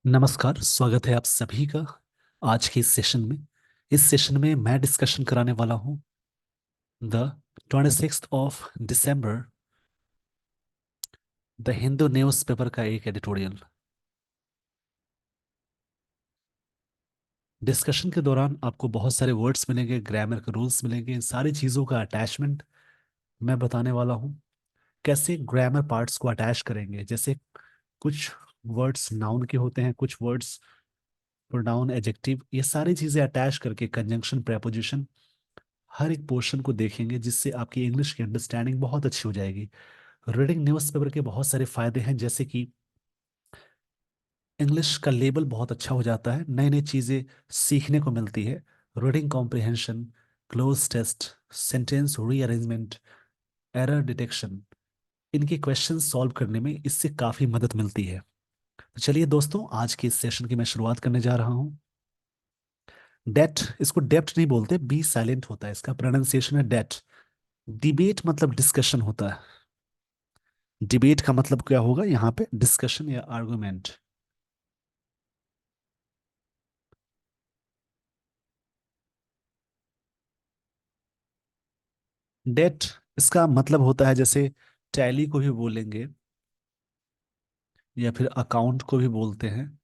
नमस्कार, स्वागत है आप सभी का आज के इस सेशन में। इस सेशन में मैं डिस्कशन कराने वाला हूँ the 26th of December the Hindu newspaper का एक एडिटोरियल। डिस्कशन के दौरान आपको बहुत सारे वर्ड्स मिलेंगे, ग्रामर के रूल्स मिलेंगे, इन सारी चीज़ों का अटैचमेंट मैं बताने वाला हूँ। कैसे ग्रामर पार्ट्स को अटैच करेंगे, जैसे कुछ वर्ड्स नाउन के होते हैं, कुछ वर्ड्स प्रोनाउन, एडजेक्टिव, ये सारी चीज़ें अटैच करके कंजंक्शन, प्रेपोजिशन, हर एक पोर्शन को देखेंगे, जिससे आपकी इंग्लिश की अंडरस्टैंडिंग बहुत अच्छी हो जाएगी। रीडिंग न्यूज़पेपर के बहुत सारे फायदे हैं, जैसे कि इंग्लिश का लेवल बहुत अच्छा हो जाता है, नई नई चीज़ें सीखने को मिलती है। Reading comprehension, cloze test, sentence rearrangement, error detection, इनके क्वेश्चन सॉल्व करने में इससे काफ़ी मदद मिलती है। तो चलिए दोस्तों, आज के इस सेशन की मैं शुरुआत करने जा रहा हूँ। डेट, इसको डेप्थ नहीं बोलते, बी साइलेंट होता है, इसका प्रोनाउंसिएशन है डेट। डिबेट मतलब डिस्कशन होता है। डिबेट का मतलब क्या होगा यहाँ पे, डिस्कशन या आर्गुमेंट। डेट, इसका मतलब होता है, जैसे टैली को भी बोलेंगे, या फिर अकाउंट को भी बोलते हैं,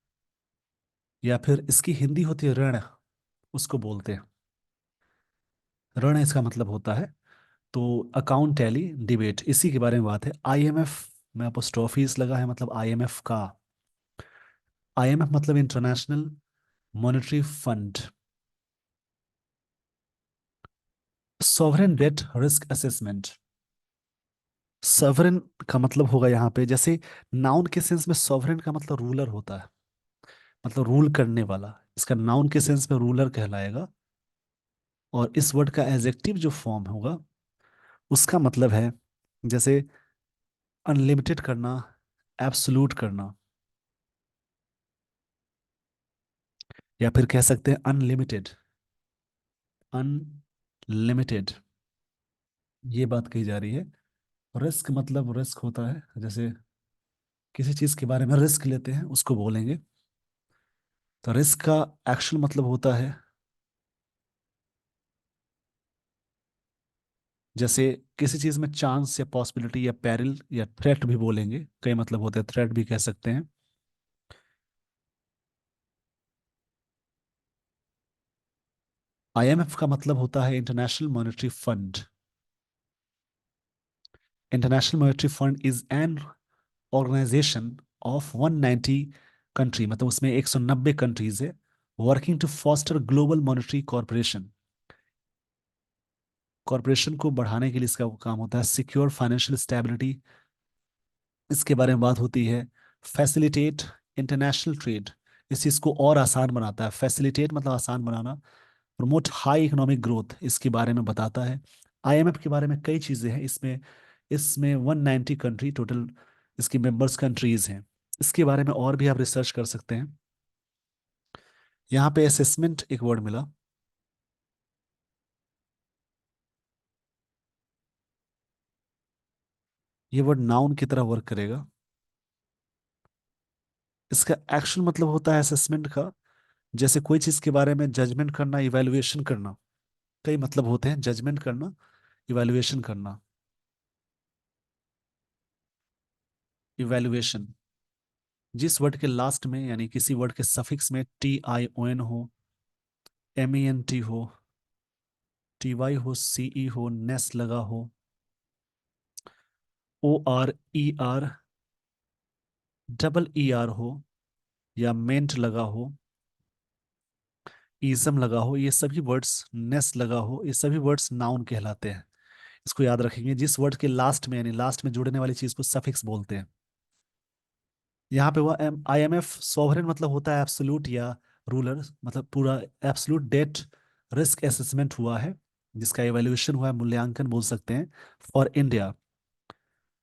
या फिर इसकी हिंदी होती है ऋण, उसको बोलते हैं। ऋण इसका मतलब होता है। तो अकाउंट, टैली, डिबेट, इसी के बारे में बात है। आईएमएफ में अपोस्ट्रोफीज लगा है, मतलब आईएमएफ का। आईएमएफ मतलब international monetary fund. Sovereign debt risk assessment. Sovereign का मतलब होगा यहाँ पे, जैसे नाउन के सेंस में सॉवरेन का मतलब रूलर होता है, मतलब रूल करने वाला, इसका नाउन के सेंस में रूलर कहलाएगा। और इस वर्ड का एडजेक्टिव जो फॉर्म होगा, उसका मतलब है जैसे अनलिमिटेड करना, एब्सोल्यूट करना, या फिर कह सकते हैं अनलिमिटेड। अनलिमिटेड, ये बात कही जा रही है। रिस्क मतलब रिस्क होता है, जैसे किसी चीज के बारे में रिस्क लेते हैं, उसको बोलेंगे। तो रिस्क का एक्शन मतलब होता है, जैसे किसी चीज में चांस या पॉसिबिलिटी या पेरिल या थ्रेट भी बोलेंगे, कई मतलब होते हैं, थ्रेट भी कह सकते हैं। आईएमएफ का मतलब होता है international monetary fund. International monetary fund is an organization of 190 country, मतलब उसमें 190 कंट्रीज है, working to foster global monetary corporation. Corporation को बढ़ाने के लिए इसका काम होता है। सिक्योर फाइनेंशियल स्टेबिलिटी, इसके बारे में बात होती है। फैसिलिटेट इंटरनेशनल ट्रेड, इस चीज़ को और आसान बनाता है। फैसिलिटेट मतलब आसान बनाना। प्रमोट हाई इकोनॉमिक ग्रोथ, इसके बारे में बताता है। आईएमएफ के बारे में कई चीज़ें हैं इसमें। इसमें 190 कंट्री टोटल इसकी मेंबर्स कंट्रीज हैं। इसके बारे में और भी आप रिसर्च कर सकते हैं। यहाँ पे असेसमेंट एक वर्ड मिला। ये वर्ड नाउन की तरह वर्क करेगा। इसका एक्शन मतलब होता है असेसमेंट का, जैसे कोई चीज़ के बारे में जजमेंट करना, इवैल्यूएशन करना। कई मतलब होते हैं, जजमेंट करना, इवैल्यूएशन करना। इवैल्यूएशन, जिस वर्ड के लास्ट में, यानी किसी वर्ड के सफिक्स में TION हो, MENT हो, TY हो, CE हो, नेस लगा हो, ORER, ER हो, या मेंट लगा हो, ईजम लगा हो, ये सभी वर्ड्स, नेस लगा हो, ये सभी वर्ड्स नाउन कहलाते हैं। इसको याद रखेंगे, जिस वर्ड के लास्ट में, यानी लास्ट में जुड़ने वाली चीज को सफिक्स बोलते हैं। यहाँ पे हुआ IMF सॉवरेन मतलब होता है एब्सोल्यूट या रूलर, मतलब पूरा एब्सोल्यूट डेट रिस्क असेसमेंट हुआ है, जिसका इवैल्यूएशन हुआ है, मूल्यांकन बोल सकते हैं। For India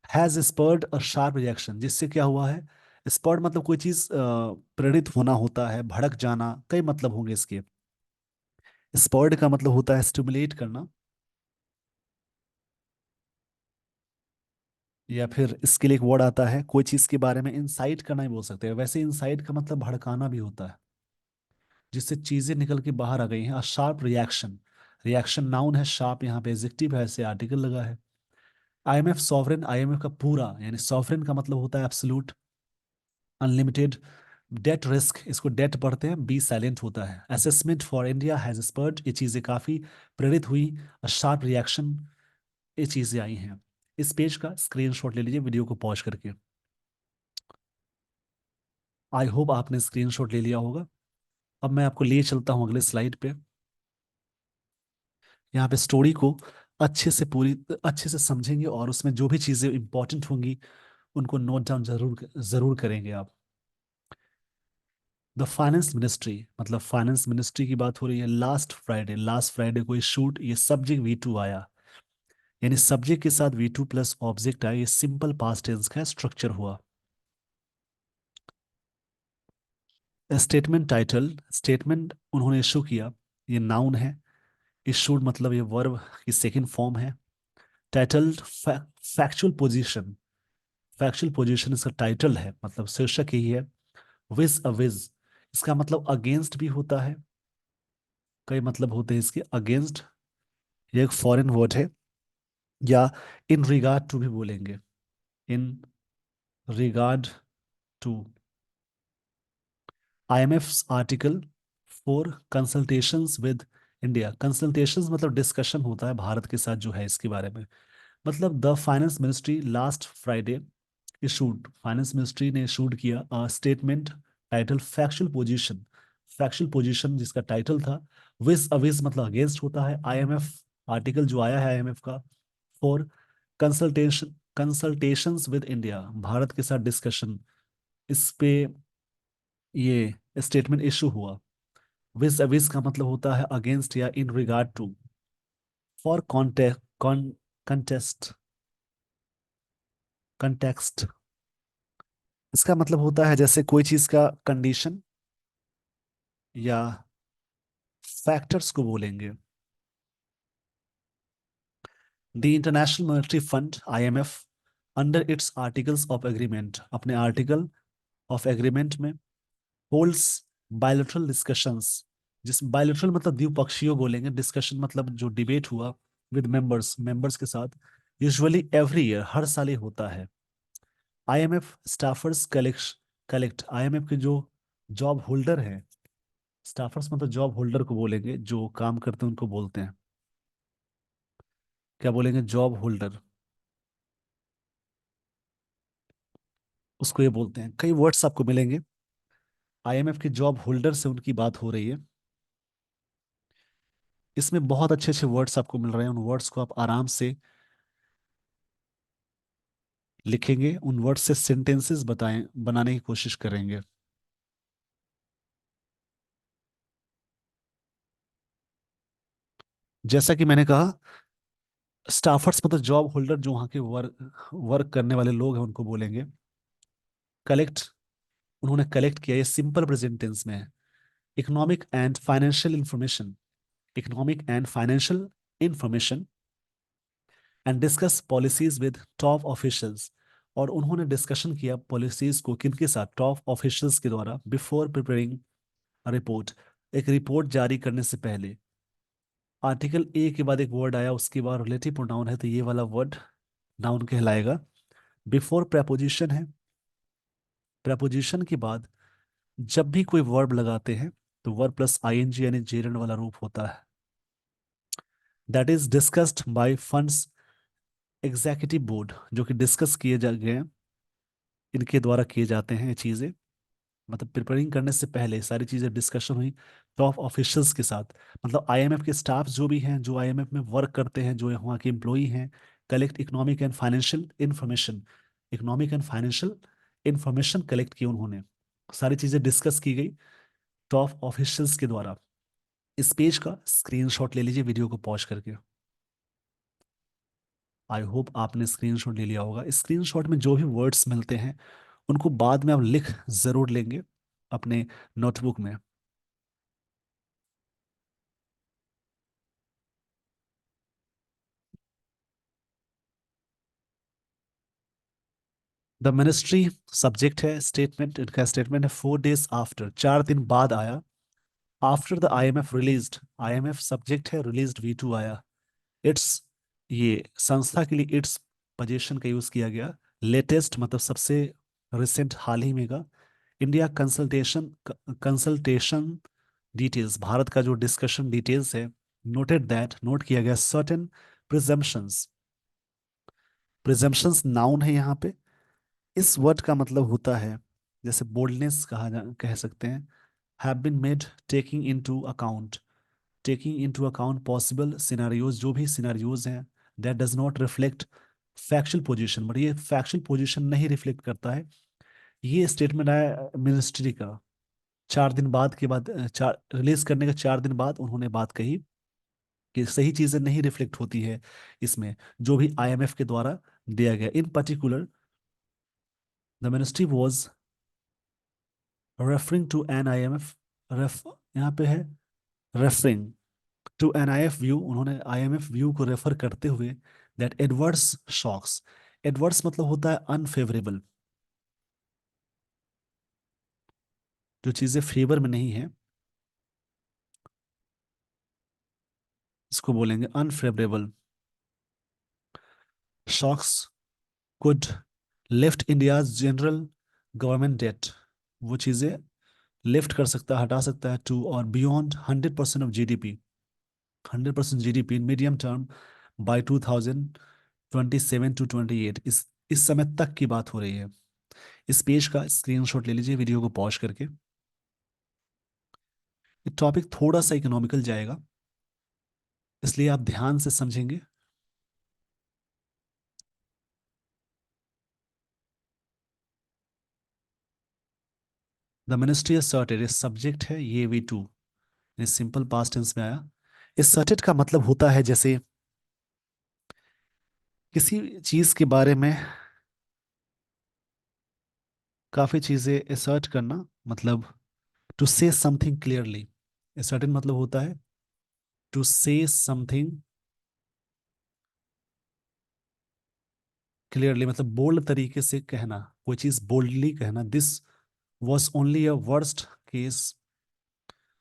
has spurred a sharp reaction, जिससे क्या हुआ है, स्पर्ड मतलब कोई चीज प्रेरित होना होता है, भड़क जाना, कई मतलब होंगे इसके। स्पर्ड का मतलब होता है स्टिमुलेट करना, या फिर इसके लिए एक वर्ड आता है, कोई चीज के बारे में इंसाइट करना ही बोल सकते हैं। वैसे इंसाइट का मतलब भड़काना भी होता है, जिससे चीजें निकल के बाहर आ गई हैं। शार्प रिएक्शन, रिएक्शन नाउन है, शार्प यहाँ पे एडजेक्टिव है, ऐसे आर्टिकल लगा है। आईएमएफ सॉवरेन, आईएमएफ का पूरा यानी सॉवरेन का मतलब होता है एब्सोल्यूट, अनलिमिटेड। डेट रिस्क, इसको डेट पढ़ते हैं, बी साइलेंट होता है। Assessment for India has spurred, ये चीजें काफी प्रेरित हुई, शार्प रिएक्शन, ये चीजें आई हैं। इस पेज का स्क्रीनशॉट ले लीजिए वीडियो को पॉज करके। आई होप आपने स्क्रीनशॉट ले लिया होगा। अब मैं आपको लिए चलता हूँ अगले स्लाइड पे। यहाँ पे स्टोरी को अच्छे से पूरी अच्छे से समझेंगे और उसमें जो भी चीजें इंपॉर्टेंट होंगी उनको नोट डाउन जरूर जरूर करेंगे आप। द फाइनेंस मिनिस्ट्री, मतलब फाइनेंस मिनिस्ट्री की बात हो रही है। लास्ट फ्राइडे को ये शूट, ये सब्जेक्ट V2 आया, यानी सब्जेक्ट के साथ V2 प्लस ऑब्जेक्ट आया। ये सिंपल पास्ट टेंस का स्ट्रक्चर हुआ। स्टेटमेंट टाइटल, स्टेटमेंट उन्होंने इशू किया, ये नाउन है। इशूड मतलब ये वर्ब की सेकंड फॉर्म है। Title, factual position, factual position इसका टाइटल है, मतलब शीर्षक यही है। विज अ विज, इसका मतलब अगेंस्ट भी होता है, कई मतलब होते हैं इसके। अगेंस्ट ये एक फॉरेन वर्ड है, या इन रिगार्ड टू भी बोलेंगे, in regard to. IMF article for consultations with India, consultations मतलब डिस्कशन होता है भारत के साथ जो है इसके बारे में। मतलब the finance ministry last Friday issued, finance ministry ने इशूड किया statement title factual position, factual position जिसका टाइटल था। विज अविज मतलब अगेंस्ट होता है। IMF आर्टिकल जो आया है IMF का, for consultations with India, Bharat के साथ डिस्कशन, इस पे ये स्टेटमेंट इशू हुआ। विज अविज का मतलब होता है अगेंस्ट या in regard to. For contest, context, इसका मतलब होता है जैसे कोई चीज का कंडीशन या फैक्टर्स को बोलेंगे। The international monetary fund IMF under its articles of agreement, अपने आर्टिकल ऑफ एग्रीमेंट में होल्ड्स बायलैटरल डिस्कशंस, जिस बायलैटरल मतलब द्विपक्षीय बोलेंगे, डिस्कशन मतलब जो डिबेट हुआ, विद मेंबर्स, मेंबर्स के साथ, यूजुअली एवरी ईयर, हर साल ही होता है। IMF स्टाफर्स कलेक्ट, IMF के जो जॉब होल्डर हैं, स्टाफर्स मतलब जॉब होल्डर को बोलेंगे, जो काम करते हैं उनको बोलते हैं, क्या बोलेंगे, जॉब होल्डर, उसको ये बोलते हैं। कई वर्ड्स आपको मिलेंगे। IMF के जॉब होल्डर से उनकी बात हो रही है। इसमें बहुत अच्छे अच्छे वर्ड्स आपको मिल रहे हैं, उन वर्ड्स को आप आराम से लिखेंगे, उन वर्ड्स से सेंटेंसेस बताएं, बनाने की कोशिश करेंगे। जैसा कि मैंने कहा, स्टाफर्स मतलब जॉब होल्डर, जो वहाँ के वर्क वर्क करने वाले लोग हैं उनको बोलेंगे। कलेक्ट, उन्होंने कलेक्ट किया, ये सिंपल प्रेजेंट टेंस में है। Economic and financial information, economic and financial information, and discuss policies with top officials, और उन्होंने डिस्कशन किया पॉलिसीज को किनके साथ, टॉप ऑफिशियल्स के द्वारा, बिफोर प्रिपेयरिंग रिपोर्ट, एक रिपोर्ट जारी करने से पहले। आर्टिकल ए के बाद एक वर्ड आया, उसके बाद रिलेटिव प्रोनाउन है, तो ये वाला वर्ड नाउन कहलाएगा। बिफोर प्रेपोजिशन है, प्रेपोजिशन के बाद जब भी कोई वर्ब लगाते हैं तो वर्ब प्लस ING यानी जेरंड वाला रूप होता है। That is discussed bye funds executive board, जो कि डिस्कस किए जा गए हैं, इनके द्वारा किए जाते हैं ये चीजें। मतलब प्रिपेयरिंग करने से पहले सारी चीजें डिस्कशन हुई टॉप ऑफिशियल्स के साथ। मतलब IMF के स्टाफ जो भी हैं, जो IMF में वर्क करते हैं, जो वहाँ के एम्प्लॉई हैं, collect economic and financial information, economic and financial information collect की उन्होंने, सारी चीजें डिस्कस की गई टॉप ऑफिशियल्स के द्वारा। इस पेज का स्क्रीनशॉट ले लीजिए वीडियो को पॉज करके। आई होप आपने स्क्रीनशॉट ले लिया होगा। स्क्रीनशॉट में जो भी वर्ड्स मिलते हैं उनको बाद में आप लिख जरूर लेंगे अपने नोटबुक में। द मिनिस्ट्री सब्जेक्ट है, स्टेटमेंट, इनका स्टेटमेंट है 4 days आफ्टर, 4 दिन बाद आया। After the IMF released, IMF subject है, रिलीज्ड V2 आया। इट्स, ये संस्था के लिए इट्स पोजीशन का यूज किया गया। लेटेस्ट मतलब सबसे रिसेंट, हाल ही में का। India consultation, consultation details, Bharat का जो डिस्कशन डिटेल्स है। नोटेड दैट, नोट किया गया सर्टेन प्रिजम्पशंस, प्रिजम्पशंस नाउन है यहाँ पे। इस वर्ड का मतलब होता है, जैसे बोल्डनेस कह सकते हैं। Have been made taking into account, taking into account possible scenarios, जो भी सिनारियोज हैं, that does not reflect factual position, but ये फैक्चुअल पोजीशन नहीं रिफ्लेक्ट करता है। ये स्टेटमेंट आया मिनिस्ट्री का 4 दिन बाद के बाद, चार रिलीज करने के 4 दिन बाद उन्होंने बात कही कि सही चीजें नहीं रिफ्लेक्ट होती है इसमें, जो भी IMF के द्वारा दिया गया। In particular the ministry was referring to an IMF, ref यहाँ पे है referring to an IF view, उन्होंने IMF व्यू को रेफर करते हुए दैट एडवर्स शॉक्स, एडवर्स मतलब होता है अनफेवरेबल, जो चीजें फेवर में नहीं है इसको बोलेंगे unfavourable shocks, could lift India's general government debt, वो चीजें लिफ्ट कर सकता है, हटा सकता है, टू और beyond 100% of GDP, 100% GDP in medium term by 2027 to 28, इस समय तक की बात हो रही है। इस पेज का स्क्रीनशॉट ले लीजिए वीडियो को पॉज करके। ये टॉपिक थोड़ा सा इकोनॉमिकल जाएगा, इसलिए आप ध्यान से समझेंगे। द मिनिस्ट्री असर्टेड, इस सब्जेक्ट है, ये V2, ये सिंपल पास्ट टेंस में आया। इस सर्टेड का मतलब होता है जैसे किसी चीज के बारे में काफी चीजें असर्ट करना, मतलब टू से समथिंग क्लियरली। सर्टेन मतलब होता है टू से समथिंग क्लियरली, मतलब बोल्ड तरीके से कहना, कोई चीज बोल्डली कहना। This was only a worst case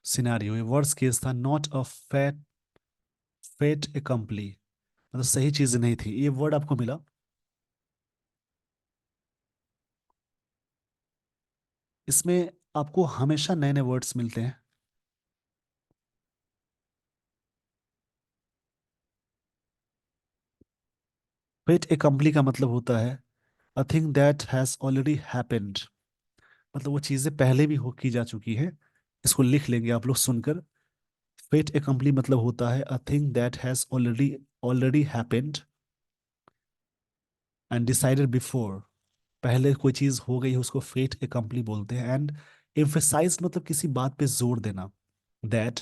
scenario, ये वर्स्ट केस था, नॉट अ फैट फेट एकम्पली, मतलब सही चीज नहीं थी। ये वर्ड आपको मिला। इसमें आपको हमेशा नए नए वर्ड्स मिलते हैं। फेट एकम्पली का मतलब होता है a thing that has already happened, मतलब वो चीजें पहले भी हो की जा चुकी है। इसको लिख लेंगे आप लोग सुनकर। फेट एकम्पली मतलब होता है a thing that has already already happened and decided before, पहले कोई चीज हो गई है उसको फेट एकम्पली बोलते हैं। एंड एम्फेसाइज मतलब किसी बात पे जोर देना, that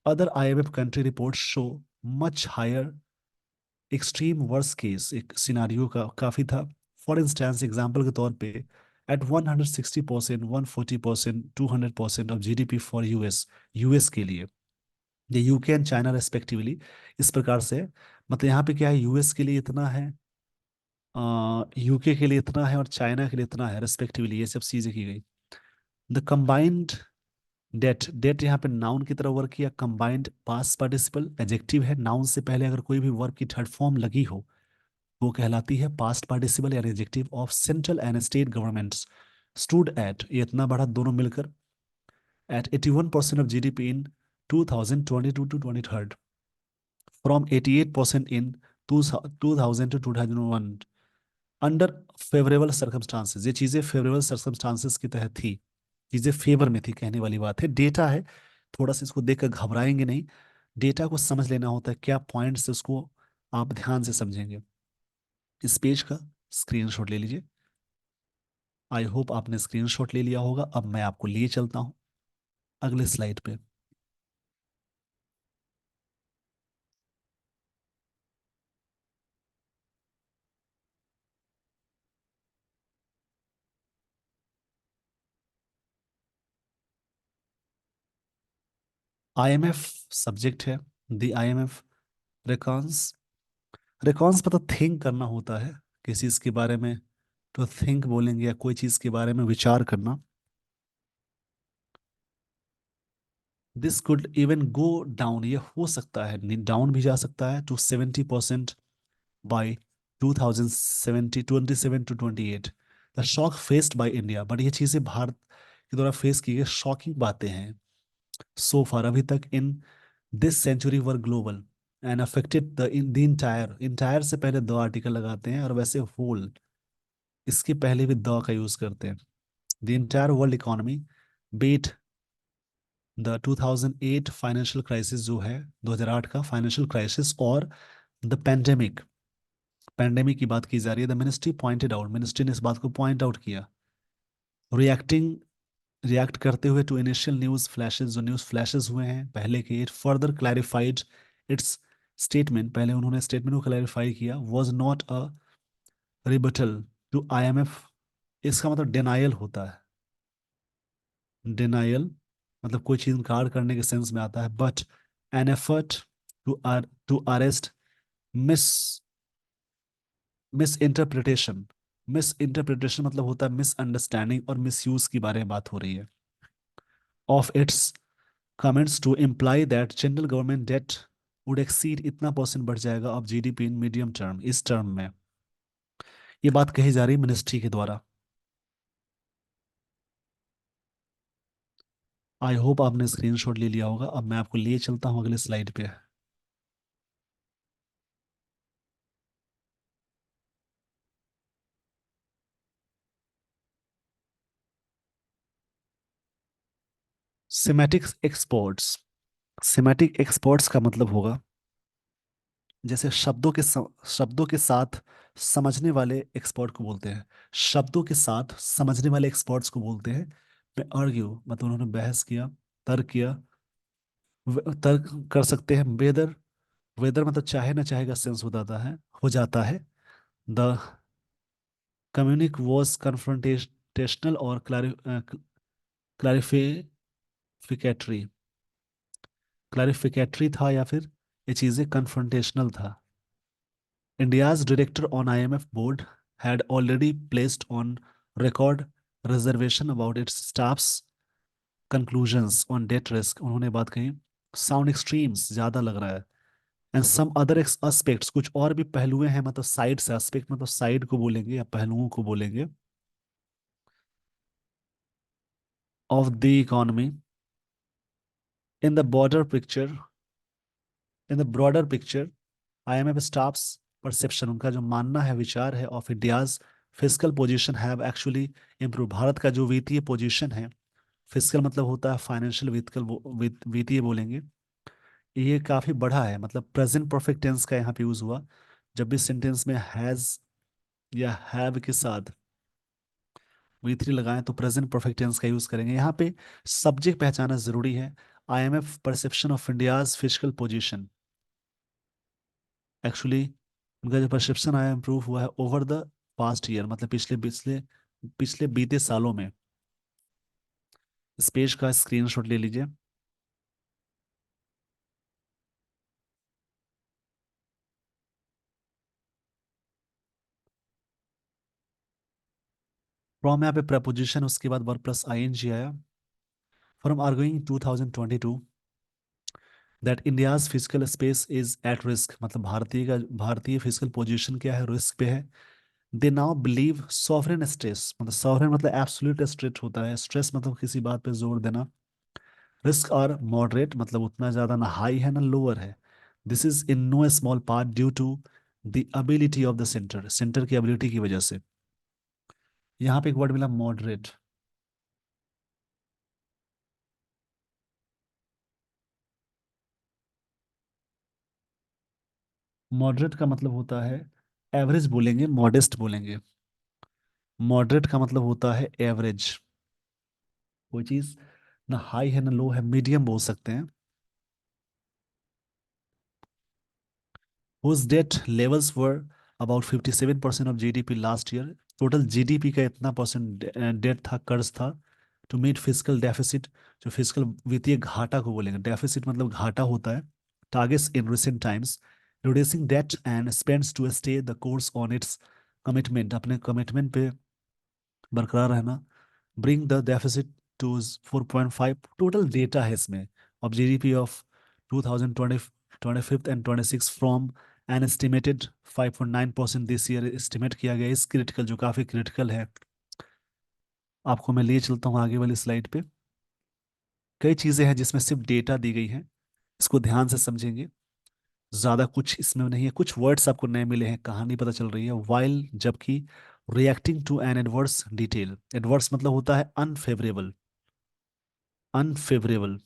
other IMF country report show much higher extreme worst case, एक सिनारियो का काफी था। फॉर इंस्टेंस एग्जाम्पल के तौर पे at 160%, 140%, 200% of GDP for US के लिए, ये UK एंड चाइना रेस्पेक्टिवली, इस प्रकार से। मतलब यहाँ पे क्या है, यूएस के लिए इतना है, UK के लिए इतना है और चाइना के लिए इतना है रेस्पेक्टिवली, ये सब चीजें की गई। द कंबाइंड डेट, डेट यहाँ पे नाउन की तरह वर्क किया। कंबाइंड पास्ट पार्टिसिपल एडजेक्टिव है, नाउन से पहले अगर कोई भी वर्ब की थर्ड फॉर्म लगी हो वो कहलाती है पास्ट पार्टिसिपल यानी adjective of central and state governments. Stood at, ये इतना बढ़ा दोनों मिलकर, at 81% of GDP in 2022 to 23rd, from 88% in 2000 to 2001, under favourable circumstances. ये चीजें फेवरेबल सर्कमस्टांसेस के तहत थी, चीजें फेवर में थी, कहने वाली बात है। डेटा है, थोड़ा सा इसको देखकर घबराएंगे नहीं, डेटा को समझ लेना होता है, क्या पॉइंट्स उसको आप ध्यान से समझेंगे। इस पेज का स्क्रीनशॉट ले लीजिए। आई होप आपने स्क्रीनशॉट ले लिया होगा। अब मैं आपको लिए चलता हूँ अगले स्लाइड पे। IMF सब्जेक्ट है, द IMF रेकॉन्स, रेकॉन्स मतलब थिंक करना होता है किसी चीज के बारे में, टू थिंक बोलेंगे, या कोई चीज के बारे में विचार करना। This could even go down, ये हो सकता है डाउन भी जा सकता है to 70% by 2070, 27 to 28। The shock faced by India, but ये चीजें भारत के द्वारा फेस की गई शॉकिंग बातें हैं सो फार अभी तक in this century were global and affected the in the entire, entire से पहले दो आर्टिकल लगाते हैं, और वैसे होल इसके पहले भी द का यूज करते हैं। The entire world economy beat the 2008 financial crisis, जो है 2008 का फाइनेंशियल क्राइसिस, और द पेंडेमिक, पेंडेमिक की बात की जा रही है। द मिनिस्ट्री पॉइंटेड आउट, मिनिस्ट्री ने इस बात को पॉइंट आउट किया। रिएक्टिंग, रिएक्ट करते हुए टू इनिशियल न्यूज फ्लैशेस, जो न्यूज फ्लैशेस हुए हैं पहले के, it further clarified its statement, पहले उन्होंने स्टेटमेंट को क्लैरिफाई किया, was not a rebuttal to IMF. इसका मतलब डिनायल होता है, डिनायल मतलब कोई चीज इनकार करने के सेंस में आता है, but an effort to arrest mis misinterpretation. Misinterpretation मतलब होता है मिसअंडरस्टैंडिंग और मिसयूज की बारे में बात हो रही है, of its comments to imply that general government debt would exceed इतना परसेंट बढ़ जाएगा of GDP in medium term, इस टर्म में। ये बात कही जा रही है मिनिस्ट्री के द्वारा। आई होप आपने स्क्रीनशॉट ले लिया होगा। अब मैं आपको लिए चलता हूँ अगले स्लाइड पे। सिमेटिक एक्सपोर्ट्स, सिमेटिक एक्सपोर्ट्स का मतलब होगा जैसे शब्दों के साथ समझने वाले एक्सपर्ट को बोलते हैं, शब्दों के साथ समझने वाले एक्सपर्ट्स को बोलते हैं आर्ग्यू, मतलब उन्होंने बहस किया, तर्क किया। तर्क कर सकते हैं। वेदर, वेदर मतलब चाहे ना चाहे का सेंस बताता है, हो जाता है। द कम्युनिक वॉज कन्फ्रंटेशनल और क्लैरिफिकेटरी, क्लैरिफिकेटरी था, या फिर ये चीजें कन्फ्रंटेशनल था। India's director on IMF board had already placed on record reservation about its staff's conclusions on debt risk। उन्होंने बात कही, sound extremes ज्यादा लग रहा है, and some other aspects, कुछ और भी पहलुएं हैं, मतलब साइड से, aspect मतलब साइड को बोलेंगे या पहलुओं को बोलेंगे, of the economy in the broader picture, in the broader picture IMF staff's perception, उनका जो मानना है, विचार है, of India's physical position have actually improve, Bharat का जो वित्तीय पोजीशन है, फिजिकल मतलब होता है फाइनेंशियल, वित्तीय बोलेंगे, ये काफी बढ़ा है। मतलब प्रेजेंट परफेक्ट टेंस का यहाँ पे यूज हुआ, जब भी सेंटेंस में हैज या हैव के साथ वी3 लगाएं तो प्रेजेंट परफेक्ट टेंस का यूज करेंगे। यहाँ पे सब्जेक्ट पहचाना जरूरी है। IMF perception of India's physical position, actually उनका जो परसेप्शन आया इम्प्रूव हुआ है ओवर द पास्ट ईयर, मतलब पिछले पिछले पिछले बीते सालों में। इस पेज का स्क्रीनशॉट ले लीजिए। फ्रॉम यहाँ पे प्रपोजिशन, उसके बाद वर्ब प्लस आईएनजी आया। From arguing 2022 that India's physical space is at risk, मतलब भारतीय फिजिकल पोजीशन क्या है, रिस्क पे है। दे नाउ बिलीव सॉवरेन स्ट्रेस, मतलब सॉवरेन मतलब एब्सोल्यूट स्ट्रेस होता है, स्ट्रेस मतलब किसी बात पे जोर देना। रिस्क और मॉडरेट मतलब उतना ज्यादा ना हाई है ना लोअर है। This is in no small part due to the ability of the centre, centre की एबिलिटी की वजह से। यहाँ पे एक वर्ड मिला मॉडरेट। मॉडरेट का मतलब होता है एवरेज बोलेंगे, मॉडेस्ट बोलेंगे। मॉडरेट का मतलब होता है एवरेज, कोई चीज ना हाई है ना लो है, मीडियम बोल सकते हैं। whose debt levels were about 57% of GDP last year. Total GDP का इतना परसेंट डेट था, कर्ज था। टू मीट फिजिकल डेफिसिट, जो फिजिकल वित्तीय घाटा को बोलेंगे, डेफिसिट मतलब घाटा होता है। Targets in recent times reducing debt and spends to stay the course on its commitment, अपने कमिटमेंट पे बरकरार रहना, bring the deficit to 4.5 total data है इसमें of GDP of 2020 25 and 26 from an estimated 5.9% this year estimate किया गया इस critical, जो काफ़ी क्रिटिकल है। आपको मैं लिए चलता हूँ आगे वाली स्लाइड पे। कई चीज़ें हैं जिसमें सिर्फ डेटा दी गई हैं, इसको ध्यान से समझेंगे। ज़्यादा कुछ इसमें नहीं है, कुछ वर्ड्स आपको नए मिले हैं, कहानी पता चल रही है। वाइल, जबकि, reacting to an adverse detail, adverse मतलब होता है अनफेवरेबल, अनफेवरेबल।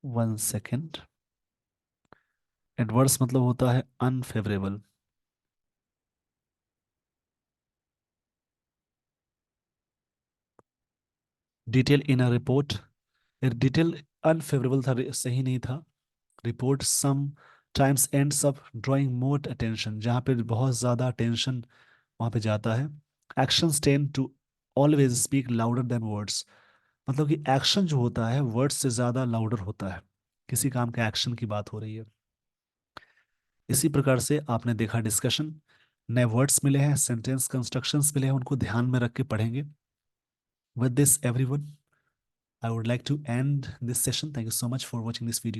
1 सेकेंड। एडवर्स मतलब होता है unfavourable. Detail in a report, detail unfavourable था, सही नहीं था। Report sometimes ends up drawing more attention, जहाँ पे बहुत ज़्यादा अटेंशन वहाँ पे जाता है। Actions tend to always speak louder than words, मतलब कि एक्शन जो होता है वर्ड्स से ज़्यादा लाउडर होता है, किसी काम के एक्शन की बात हो रही है। इसी प्रकार से आपने देखा डिस्कशन, नए वर्ड्स मिले हैं, सेंटेंस कंस्ट्रक्शंस मिले हैं, उनको ध्यान में रख के पढ़ेंगे। With this everyone, I would like to end this session. Thank you so much for watching this video.